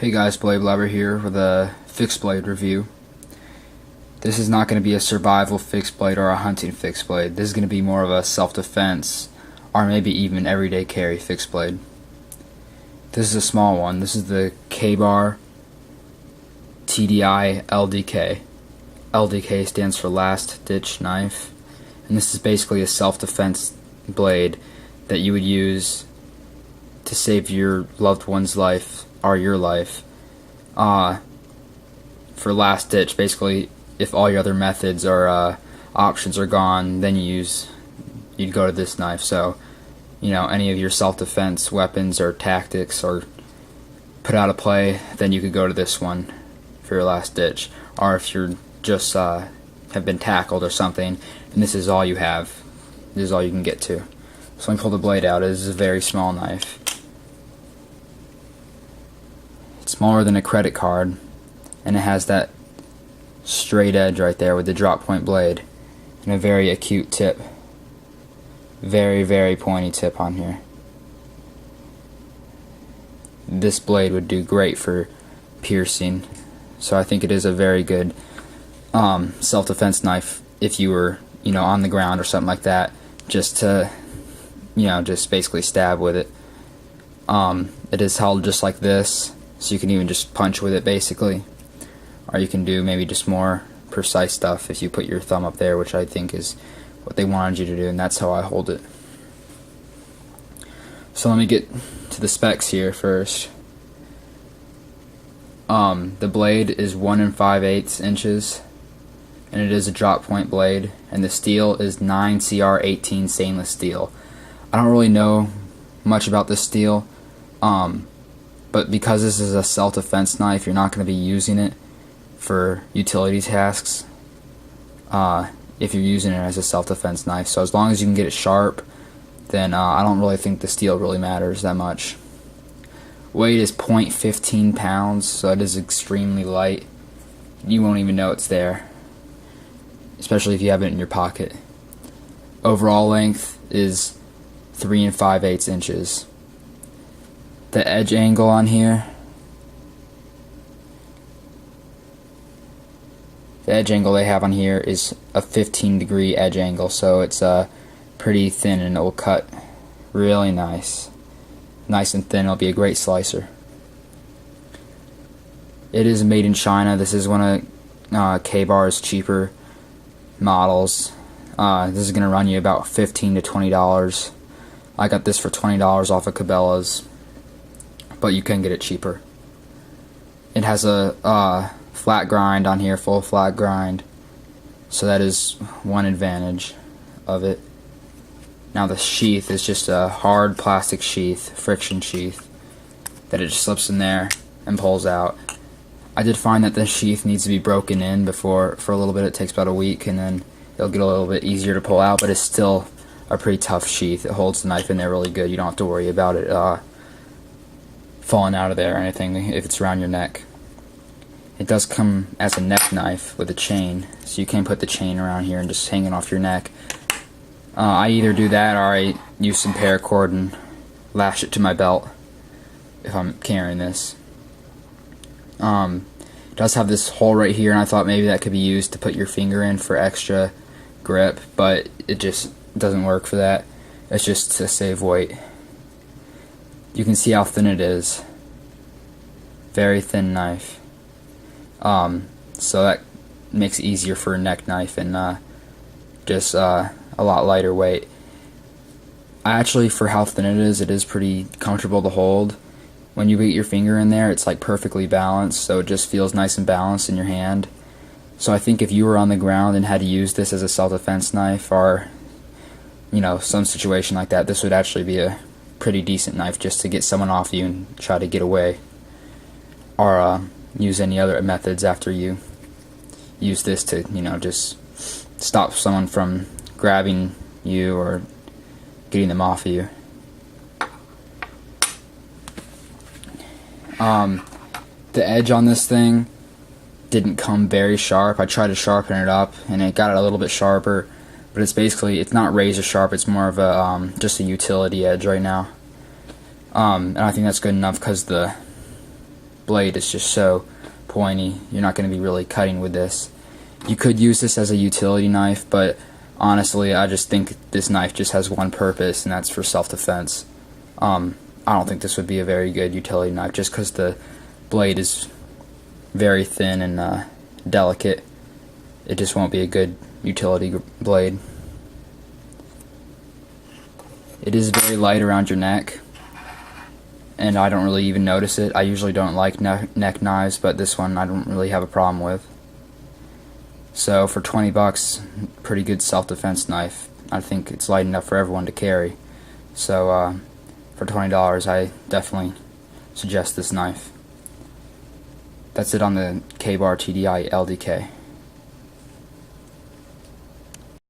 Hey guys, Blade Blabber here with a fixed blade review. This is not going to be a survival fixed blade or a hunting fixed blade. This is going to be more of a self-defense or maybe even everyday carry fixed blade. This is a small one. This is the Kabar LDK. LDK stands for Last Ditch Knife, and this is basically a self-defense blade that you would use to save your loved one's life or your life for last ditch. Basically, if all your other methods or options are gone, then you'd go to this knife. So, you know, any of your self-defense weapons or tactics are put out of play, then you could go to this one for your last ditch. Or if you're just have been tackled or something, and this is all you have, this is all you can get to. So let me pull the blade out. It is a very small knife. It's smaller than a credit card, and it has that straight edge right there with the drop point blade and a very acute tip. Very, very pointy tip on here. This blade would do great for piercing, so I think it is a very good self-defense knife if you were, on the ground or something like that, just to, just basically stab with it. It is held just like this, so you can even just punch with it basically, or you can do maybe just more precise stuff if you put your thumb up there, which I think is what they wanted you to do, and that's how I hold it. So let me get to the specs here first. The blade is 1 5/8 inches, and it is a drop point blade, and the steel is 9CR18 stainless steel. I don't really know much about this steel, but because this is a self-defense knife, you're not going to be using it for utility tasks if you're using it as a self-defense knife. So as long as you can get it sharp, then I don't really think the steel really matters that much. Weight is 0.15 pounds, so it is extremely light. You won't even know it's there, especially if you have it in your pocket. Overall length is 3 5/8 inches. The edge angle on here, the edge angle they have on here is a 15-degree edge angle, so it's pretty thin and it will cut really nice and thin. It'll be a great slicer. It is made in China. This is one of Kabar's cheaper models. This is going to run you about $15 to $20. I got this for $20 off of Cabela's, but you can get it cheaper. It has a flat grind on here, full flat grind, so that is one advantage of it. Now the sheath is just a hard plastic sheath, friction sheath, that it just slips in there and pulls out. I did find that the sheath needs to be broken in for a little bit. It takes about a week, and then it'll get a little bit easier to pull out, but it's still a pretty tough sheath. It holds the knife in there really good. You don't have to worry about it falling out of there or anything if it's around your neck. It does come as a neck knife with a chain, so you can put the chain around here and just hang it off your neck. I either do that or I use some paracord and lash it to my belt if I'm carrying this. It does have this hole right here, and I thought maybe that could be used to put your finger in for extra grip, but it just doesn't work for that. It's just to save weight. You can see how thin it is. Very thin knife. So that makes it easier for a neck knife, and just a lot lighter weight. Actually, for how thin it is pretty comfortable to hold. When you get your finger in there, it's like perfectly balanced, so it just feels nice and balanced in your hand. So I think if you were on the ground and had to use this as a self-defense knife, or some situation like that, this would actually be a pretty decent knife just to get someone off you and try to get away, or use any other methods after you use this to just stop someone from grabbing you or getting them off of you. The edge on this thing didn't come very sharp. I tried to sharpen it up and it got it a little bit sharper, but it's not razor sharp. It's more of a just a utility edge right now. And I think that's good enough because the blade is just so pointy. You're not going to be really cutting with this. You could use this as a utility knife, but honestly, I just think this knife just has one purpose, and that's for self-defense. I don't think this would be a very good utility knife, just because the blade is very thin and delicate. It just won't be a good utility blade. It is very light around your neck, and I don't really even notice it. I usually don't like neck knives, but this one I don't really have a problem with. So for 20 bucks, pretty good self-defense knife. I think it's light enough for everyone to carry. So for $20, I definitely suggest this knife. That's it on the Kabar TDI LDK.